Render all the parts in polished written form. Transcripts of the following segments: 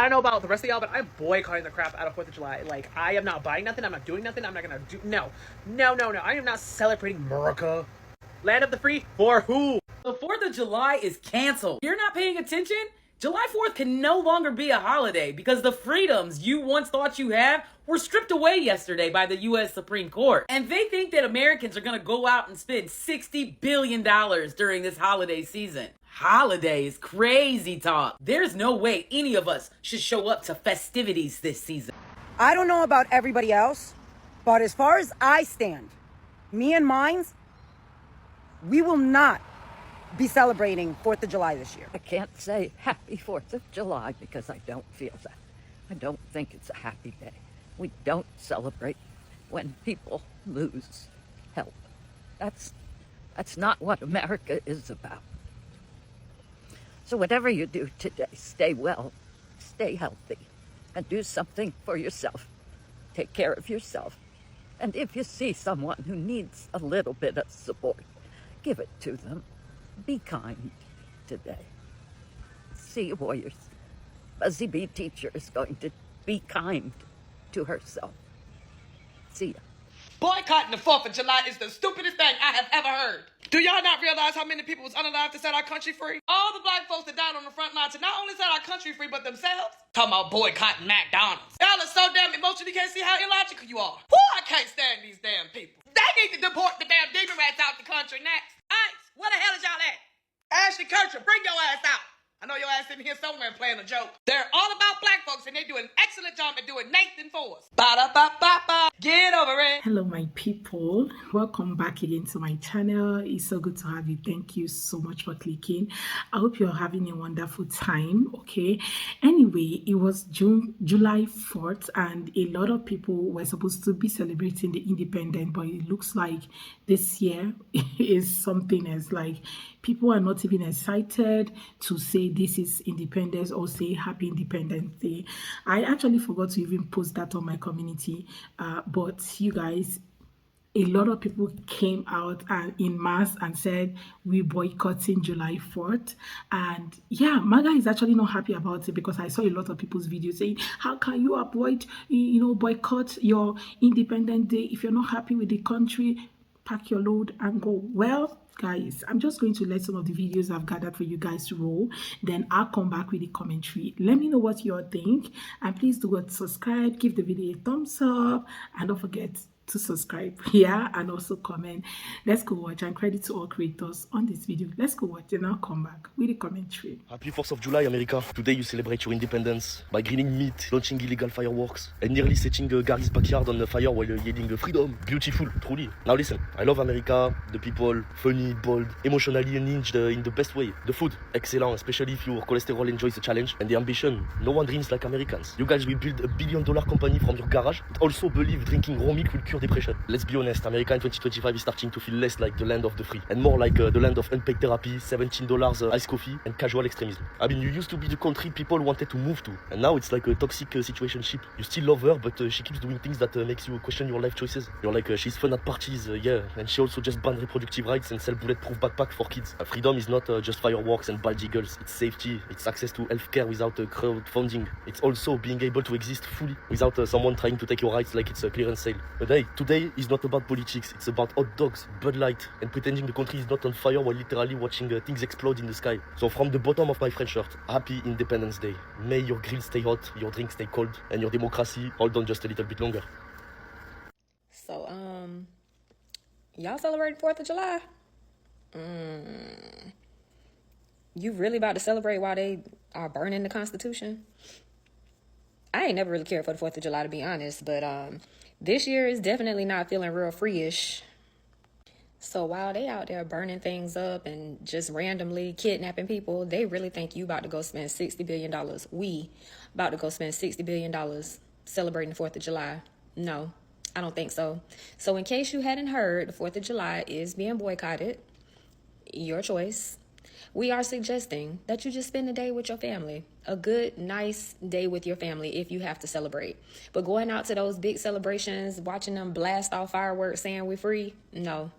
don't know about the rest of y'all, but I'm boycotting the crap out of 4th of July. Like, I am not buying nothing. I'm not doing nothing. I'm not gonna do. No. I am not celebrating America. Land of the free? For who? The 4th of July is canceled. You're not paying attention? July 4th can no longer be a holiday because the freedoms you once thought you had were stripped away yesterday by the U.S. Supreme Court. And they think that Americans are going to go out and spend $60 billion during this holiday season. Holidays, crazy talk. There's no way any of us should show up to festivities this season. I don't know about everybody else, but as far as I stand, me and mines, we will not be celebrating 4th of July this year. I can't say happy 4th of July because I don't feel that. I don't think it's a happy day. We don't celebrate when people lose help. That's not what America is about. So whatever you do today, stay well, stay healthy, and do something for yourself. Take care of yourself. And if you see someone who needs a little bit of support, give it to them. Be kind today. See you, warriors. Buzzy Bee teacher is going to be kind to herself. See ya. Boycotting the 4th of July is the stupidest thing I have ever heard. Do y'all not realize how many people was unalive to set our country free? All the black folks that died on the front line to not only set our country free, but themselves? Talking about boycotting McDonald's. Y'all are so damn emotional you can't see how illogical you are. Woo, I can't stand these damn people. They need to deport the damn demon rats out the country next. Ice, where the hell is y'all at? Ashley Kircher, bring your ass out. I know your ass sitting here somewhere playing a joke. They're all about black folks and they do an excellent job at doing Nathan for us. Ba-da-ba-ba-ba. Get over it. Hello my people, welcome back again to my channel. It's so good to have you. Thank you so much for clicking. I hope you're having a wonderful time. Okay, anyway, it was July 4th and a lot of people were supposed to be celebrating the independence, but it looks like this year is something else. Like, people are not even excited to say this is independence or say happy Independence Day. I actually forgot to even post that on my community, but you guys, a lot of people came out and in mass and said we boycotting July 4th. And yeah, MAGA is actually not happy about it because I saw a lot of people's videos saying, how can you avoid, boycott your Independence Day if you're not happy with the country? Pack your load and go. Well, guys, I'm just going to let some of the videos I've gathered for you guys to roll, then I'll come back with the commentary. Let me know what you all think, and please do go subscribe, give the video a thumbs up, and don't forget to subscribe here and also comment. Let's go watch, and credit to all creators on this video. Let's go watch and I'll come back with the commentary. Happy 4th of July, America. Today you celebrate your independence by grilling meat, launching illegal fireworks, and nearly setting Gary's backyard on fire while yelling freedom. Beautiful, truly. Now listen, I love America, the people, funny, bold, emotionally unhinged in the best way. The food, excellent, especially if your cholesterol enjoys the challenge. And the ambition, no one dreams like Americans. You guys will build $1 billion company from your garage, but also believe drinking raw milk will cure depression. Let's be honest, America in 2025 is starting to feel less like the land of the free and more like the land of unpaid therapy, $17 iced coffee, and casual extremism. I mean, you used to be the country people wanted to move to, and now it's like a toxic situationship. You still love her, but she keeps doing things that makes you question your life choices. You're like, she's fun at parties, yeah, and she also just banned reproductive rights and sell bulletproof backpack for kids. Freedom is not just fireworks and bald eagles. It's safety, it's access to healthcare without crowdfunding. It's also being able to exist fully without someone trying to take your rights like it's a clearance sale. But hey, today is not about politics, it's about hot dogs, Bud Light, and pretending the country is not on fire while literally watching things explode in the sky. So from the bottom of my French shirt, happy Independence Day. May your grill stay hot, your drink stay cold, and your democracy hold on just a little bit longer. So, y'all celebrating 4th of July? You really about to celebrate while they are burning the Constitution? I ain't never really cared for the 4th of July, to be honest, but this year is definitely not feeling real free-ish. So while they out there burning things up and just randomly kidnapping people, they really think you about to go spend $60 billion. We about to go spend $60 billion celebrating the 4th of July. No, I don't think so. So in case you hadn't heard, the 4th of July is being boycotted. Your choice. We are suggesting that you just spend the day with your family. A good, nice day with your family if you have to celebrate. But going out to those big celebrations, watching them blast off fireworks saying we're free, no.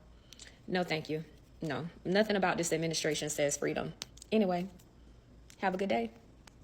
No, thank you. No, nothing about this administration says freedom. Anyway, have a good day.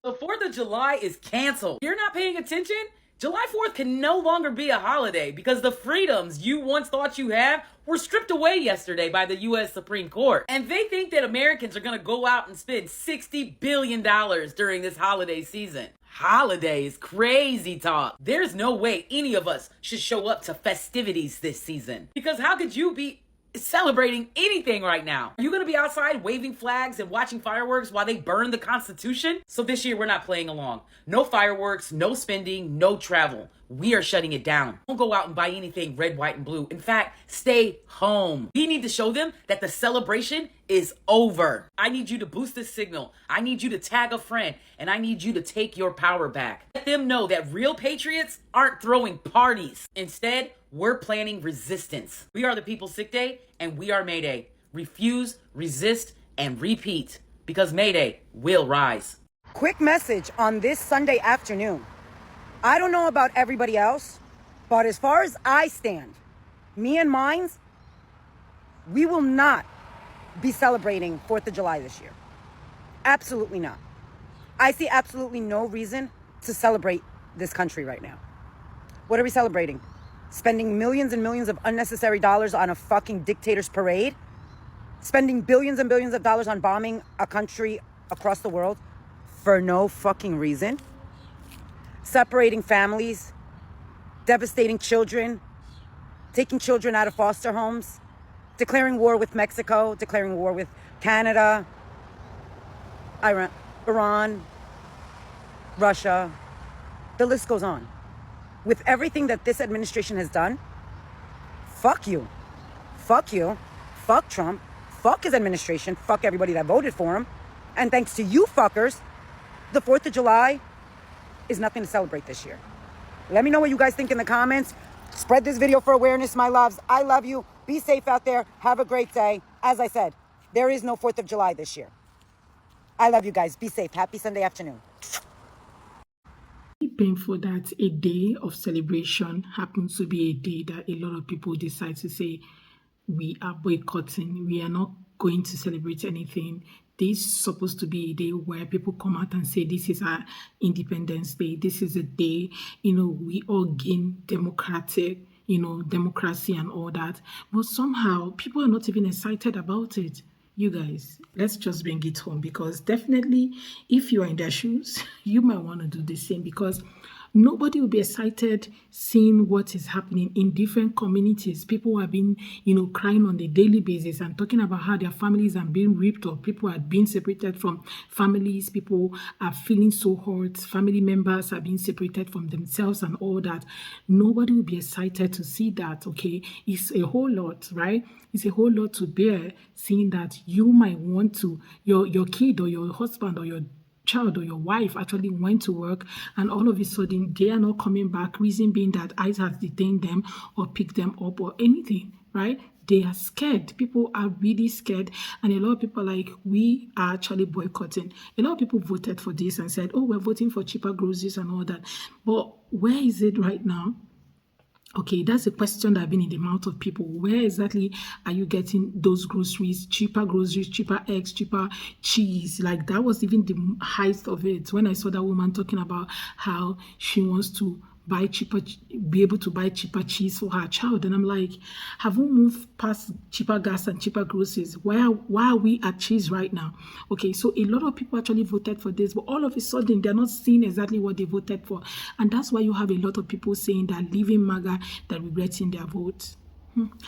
The 4th of July is canceled. You're not paying attention? July 4th can no longer be a holiday because the freedoms you once thought you had were stripped away yesterday by the U.S. Supreme Court. And they think that Americans are going to go out and spend $60 billion during this holiday season. Holidays, crazy talk. There's no way any of us should show up to festivities this season. Because how could you be celebrating anything right now? Are you gonna be outside waving flags and watching fireworks while they burn the Constitution? So this year we're not playing along. No fireworks, no spending, no travel. We are shutting it down. Don't go out and buy anything red, white, and blue. In fact, stay home. We need to show them that the celebration is over. I need you to boost this signal. I need you to tag a friend, and I need you to take your power back. Let them know that real patriots aren't throwing parties. Instead, we're planning resistance. We are the People's Sick Day, and we are May Day. Refuse, resist, and repeat, because May Day will rise. Quick message on this Sunday afternoon. I don't know about everybody else, but as far as I stand, me and mines, we will not be celebrating 4th of July this year. Absolutely not. I see absolutely no reason to celebrate this country right now. What are we celebrating? Spending millions and millions of unnecessary dollars on a fucking dictator's parade? Spending billions and billions of dollars on bombing a country across the world for no fucking reason? Separating families, devastating children, taking children out of foster homes, declaring war with Mexico, declaring war with Canada, Iran, Russia. The list goes on. With everything that this administration has done, fuck you. Fuck you. Fuck Trump. Fuck his administration. Fuck everybody that voted for him. And thanks to you fuckers, the 4th of July is nothing to celebrate this year. Let me know what you guys think in the comments. Spread this video for awareness, my loves. I love you. Be safe out there. Have a great day. As I said, there is no 4th of July this year. I love you guys. Be safe. Happy Sunday afternoon. Painful that a day of celebration happens to be a day that a lot of people decide to say, we are boycotting, we are not going to celebrate anything. This is supposed to be a day where people come out and say, this is our Independence Day. This is a day, we all gain democracy and all that. But somehow people are not even excited about it. You guys, let's just bring it home, because definitely if you are in their shoes, you might want to do the same, because nobody will be excited seeing what is happening in different communities. People have been, crying on a daily basis and talking about how their families are being ripped off. People are being separated from families. People are feeling so hurt. Family members are being separated from themselves and all that. Nobody will be excited to see that, okay? It's a whole lot, right? It's a whole lot to bear, seeing that you might want to, your kid or your husband or your child or your wife actually went to work, and all of a sudden they are not coming back, reason being that ICE has detained them or picked them up or anything, right? They are scared. People are really scared, and a lot of people are like, we are actually boycotting. A lot of people voted for this and said, oh, we're voting for cheaper groceries and all that. But where is it right now? Okay, that's a question that has been in the mouth of people. Where exactly are you getting those groceries, cheaper eggs, cheaper cheese? Like, that was even the height of it. When I saw that woman talking about how she wants to be able to buy cheaper cheese for her child. And I'm like, have we moved past cheaper gas and cheaper groceries? Why are we at cheese right now? Okay, so a lot of people actually voted for this, but all of a sudden they're not seeing exactly what they voted for. And that's why you have a lot of people saying that leaving MAGA, that regretting their votes.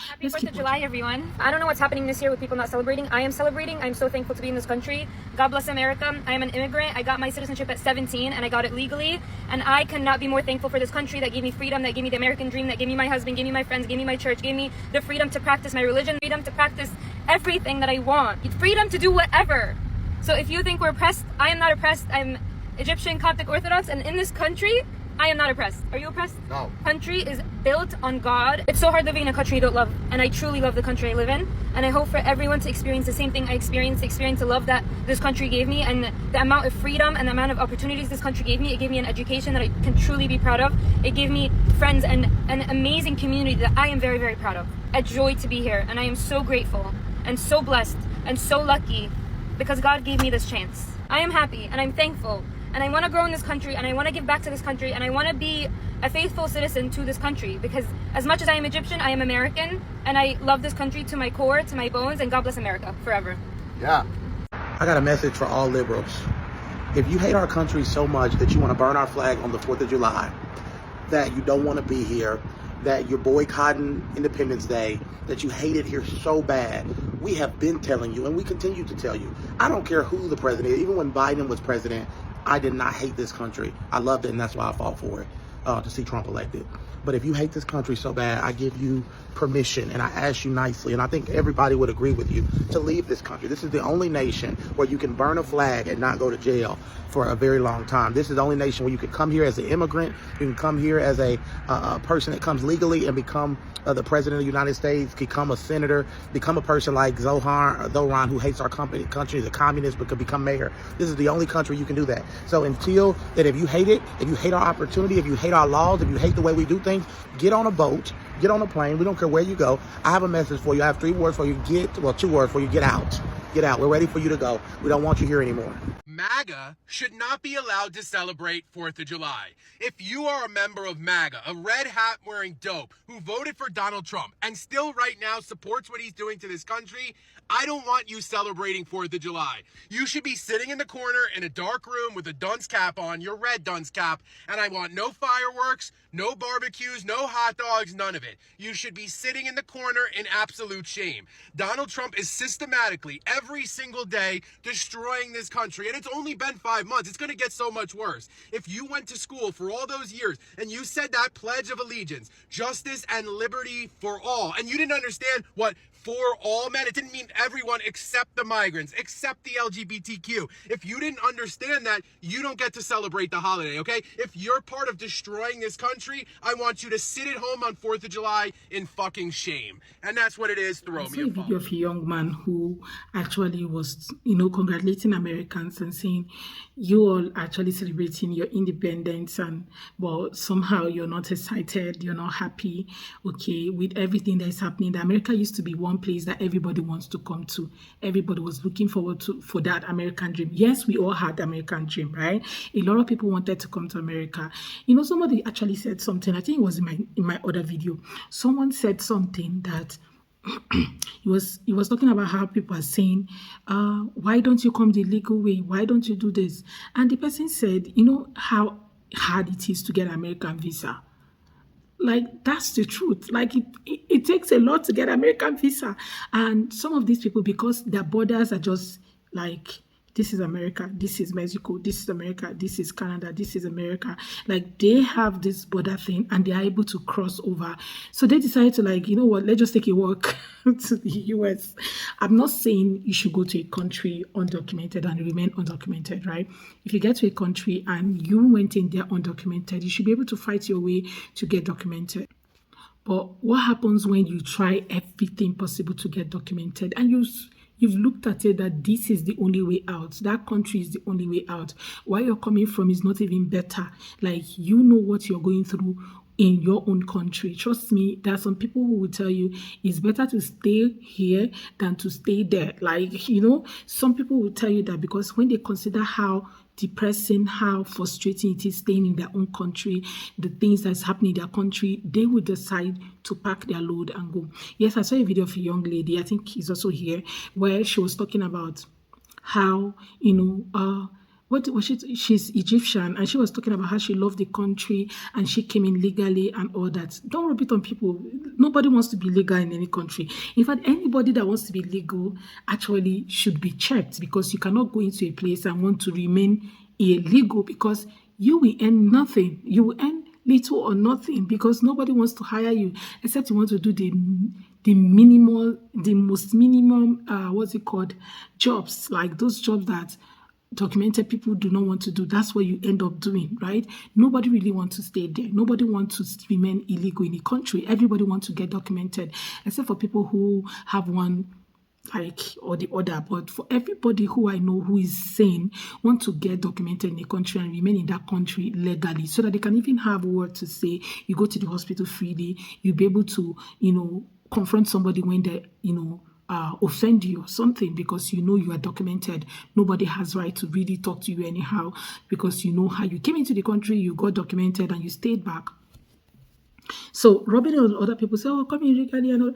Happy 4th of July, everyone. I don't know what's happening this year with people not celebrating. I am celebrating. I'm so thankful to be in this country. God bless America. I am an immigrant. I got my citizenship at 17 and I got it legally. And I cannot be more thankful for this country that gave me freedom, that gave me the American dream, that gave me my husband, gave me my friends, gave me my church, gave me the freedom to practice my religion, freedom to practice everything that I want, freedom to do whatever. So if you think we're oppressed, I am not oppressed. I'm Egyptian Coptic Orthodox, and in this country, I am not oppressed. Are you oppressed? No. Country is built on God. It's so hard living in a country you don't love. And I truly love the country I live in. And I hope for everyone to experience the same thing I experienced, the experience, the love that this country gave me, and the amount of freedom and the amount of opportunities this country gave me. It gave me an education that I can truly be proud of. It gave me friends and an amazing community that I am very, very proud of. A joy to be here. And I am so grateful and so blessed and so lucky because God gave me this chance. I am happy and I'm thankful. and I want to grow in this country, and I want to give back to this country, and I want to be a faithful citizen to this country, because as much as I am Egyptian, I am American, and I love this country to my core, to my bones, and God bless America forever. Yeah. I got a message for all liberals. If you hate our country so much that you want to burn our flag on the 4th of July, that you don't want to be here, that you're boycotting Independence Day, that you hate it here so bad, we have been telling you, and we continue to tell you. I don't care who the president is. Even when Biden was president, I did not hate this country. I loved it, and that's why I fought for it, to see Trump elected. But if you hate this country so bad, I give you permission, and I ask you nicely, and I think everybody would agree with you, to leave this country. This is the only nation where you can burn a flag and not go to jail for a very long time. This is the only nation where you can come here as an immigrant, you can come here as a person that comes legally and become the president of the United States, become a senator, become a person like Zoran, who hates our country, is a communist, but could become mayor. This is the only country you can do that. So until that, if you hate it, if you hate our opportunity, if you hate our laws, if you hate the way we do things, get on a boat, get on a plane. We don't care where you go. I have a message for you. I have 3 words for you. 2 words for you. Get out. Get out. We're ready for you to go. We don't want you here anymore. MAGA should not be allowed to celebrate 4th of July. If you are a member of MAGA, a red hat wearing dope who voted for Donald Trump and still right now supports what he's doing to this country, I don't want you celebrating 4th of July. You should be sitting in the corner in a dark room with a dunce cap on, your red dunce cap, and I want no fireworks, no barbecues, no hot dogs, none of it. You should be sitting in the corner in absolute shame. Donald Trump is systematically, every single day, destroying this country, and it's only been 5 months. It's going to get so much worse. If you went to school for all those years and you said that Pledge of Allegiance, justice and liberty for all, and you didn't understand what for all meant, it didn't mean everyone except the migrants, except the LGBTQ. If you didn't understand that, you don't get to celebrate the holiday, okay? If you're part of destroying this country, I want you to sit at home on 4th of July in fucking shame. And that's what it is. Throw me a video of a young man who actually was, congratulating Americans and saying, you all actually celebrating your independence, and well, somehow you're not excited, you're not happy, okay, with everything that is happening. That America used to be one place that everybody wants to come to. Everybody was looking forward to for that American dream. Yes, we all had the American dream, right? A lot of people wanted to come to America. Somebody actually said something, I think it was in my other video. Someone said something that he was talking about how people are saying, why don't you come the legal way? Why don't you do this? And the person said, how hard it is to get an American visa. Like, that's the truth. Like, it takes a lot to get American visa. And some of these people, because their borders are just like, this is America, this is Mexico, this is America, this is Canada, this is America. Like, they have this border thing and they are able to cross over. So they decided to, like, you know what, let's just take a walk to the US. I'm not saying you should go to a country undocumented and remain undocumented, right? If you get to a country and you went in there undocumented, you should be able to fight your way to get documented. But what happens when you try everything possible to get documented and you've looked at it that this is the only way out, that country is the only way out, where you're coming from is not even better, like, you know what you're going through in your own country. Trust me, there are some people who will tell you it's better to stay here than to stay there. Like, some people will tell you that because when they consider how depressing, how frustrating it is staying in their own country, the things that's happening in their country, they would decide to pack their load and go. Yes, I saw a video of a young lady, I think he's also here, where she was talking about how, she's Egyptian, and she was talking about how she loved the country and she came in legally and all that. Don't rub it on people. Nobody wants to be legal in any country. In fact, anybody that wants to be legal actually should be checked, because you cannot go into a place and want to remain illegal, because you will earn nothing. You will earn little or nothing, because nobody wants to hire you except you want to do the most minimum, jobs, like those jobs that documented people do not want to do. That's what you end up doing, right? Nobody really wants to stay there. Nobody wants to remain illegal in a country. Everybody wants to get documented, except for people who have one or the other. But for everybody who I know who is sane, want to get documented in a country and remain in that country legally, so that they can even have a word to say. You go to the hospital freely. You'll be able to, confront somebody when they're, offend you or something, because you know you are documented. Nobody has right to really talk to you anyhow, because you know how you came into the country, you got documented, and you stayed back. So rubbing on other people, say, oh, come in legally and all.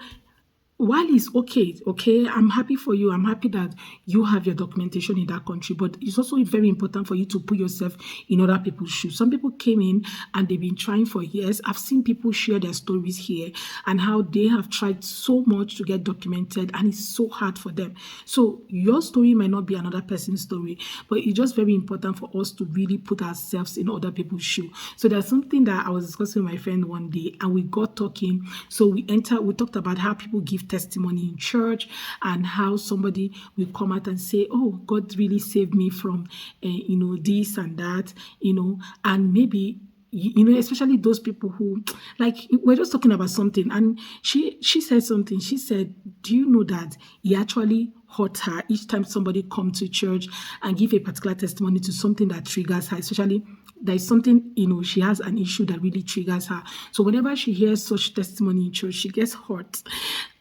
While it's okay, I'm happy for you. I'm happy that you have your documentation in that country, but it's also very important for you to put yourself in other people's shoes. Some people came in and they've been trying for years. I've seen people share their stories here and how they have tried so much to get documented, and it's so hard for them. So your story might not be another person's story, but it's just very important for us to really put ourselves in other people's shoes. So there's something that I was discussing with my friend one day, and we got talking. So we talked about how people give testimony in church, and how somebody will come out and say, oh, God really saved me from this and that, and maybe especially those people who, like, we're just talking about something, and she said something. She said, do you know that he actually hurt her each time somebody come to church and give a particular testimony to something that triggers her, especially there is something, she has an issue that really triggers her. So whenever she hears such testimony in church, she gets hurt.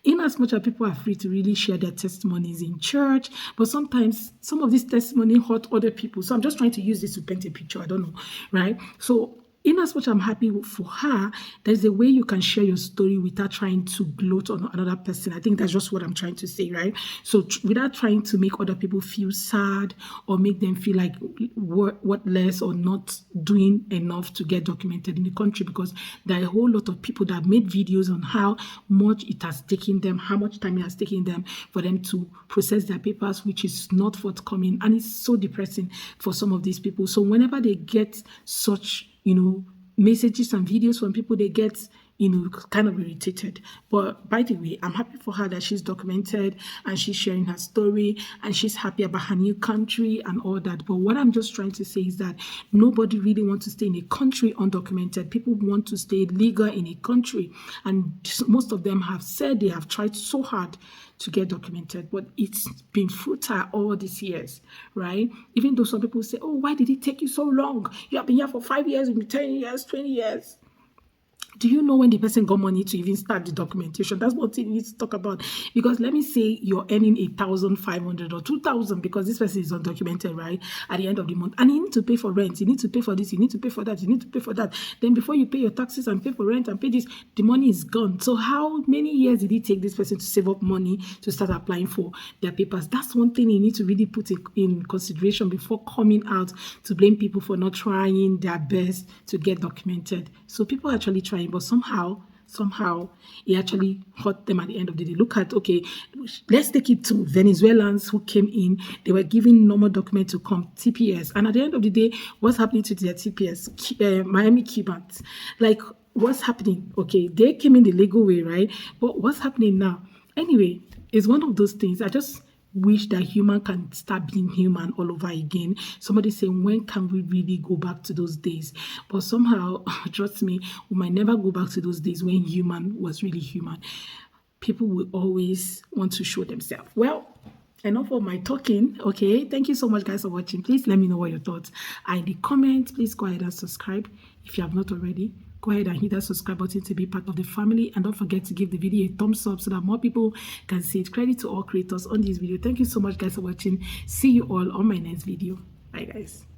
In as much as people are free to really share their testimonies in church, but sometimes some of these testimonies hurt other people. So I'm just trying to use this to paint a picture. I don't know, right? So in as much I'm happy for her, there's a way you can share your story without trying to gloat on another person. I think that's just what I'm trying to say, right? So without trying to make other people feel sad or make them feel like worthless or not doing enough to get documented in the country, because there are a whole lot of people that made videos on how much it has taken them, how much time it has taken them for them to process their papers, which is not forthcoming. And it's so depressing for some of these people. So whenever they get such messages and videos from people, they get, kind of irritated. But by the way, I'm happy for her that she's documented and she's sharing her story and she's happy about her new country and all that. But what I'm just trying to say is that nobody really wants to stay in a country undocumented. People want to stay legal in a country. And most of them have said they have tried so hard to get documented, but it's been futile all these years, right? Even though some people say, oh, why did it take you so long? You have been here for 5 years, 10 years, 20 years. Do you know when the person got money to even start the documentation? That's what you need to talk about. Because let me say you're earning 1,500 or 2,000 because this person is undocumented, right? At the end of the month. And you need to pay for rent. You need to pay for this. You need to pay for that. You need to pay for that. Then before you pay your taxes and pay for rent and pay this, the money is gone. So how many years did it take this person to save up money to start applying for their papers? That's one thing you need to really put in consideration before coming out to blame people for not trying their best to get documented. So people are actually trying, but somehow it actually hurt them at the end of the day. Look at, okay, let's take it to Venezuelans who came in. They were given normal document to come, TPS. And at the end of the day, what's happening to their TPS? Miami Cubans. Like, what's happening? Okay, they came in the legal way, right? But what's happening now? Anyway, it's one of those things. I just wish that human can start being human all over again. Somebody saying, when can we really go back to those days? But somehow, trust me, we might never go back to those days when human was really human. People will always want to show themselves. Well, enough of my talking, okay? Thank you so much, guys, for watching. Please let me know what your thoughts are in the comments. Please go ahead and subscribe if you have not already. Go ahead and hit that subscribe button to be part of the family. And don't forget to give the video a thumbs up so that more people can see it. Credit to all creators on this video. Thank you so much, guys, for watching. See you all on my next video. Bye, guys.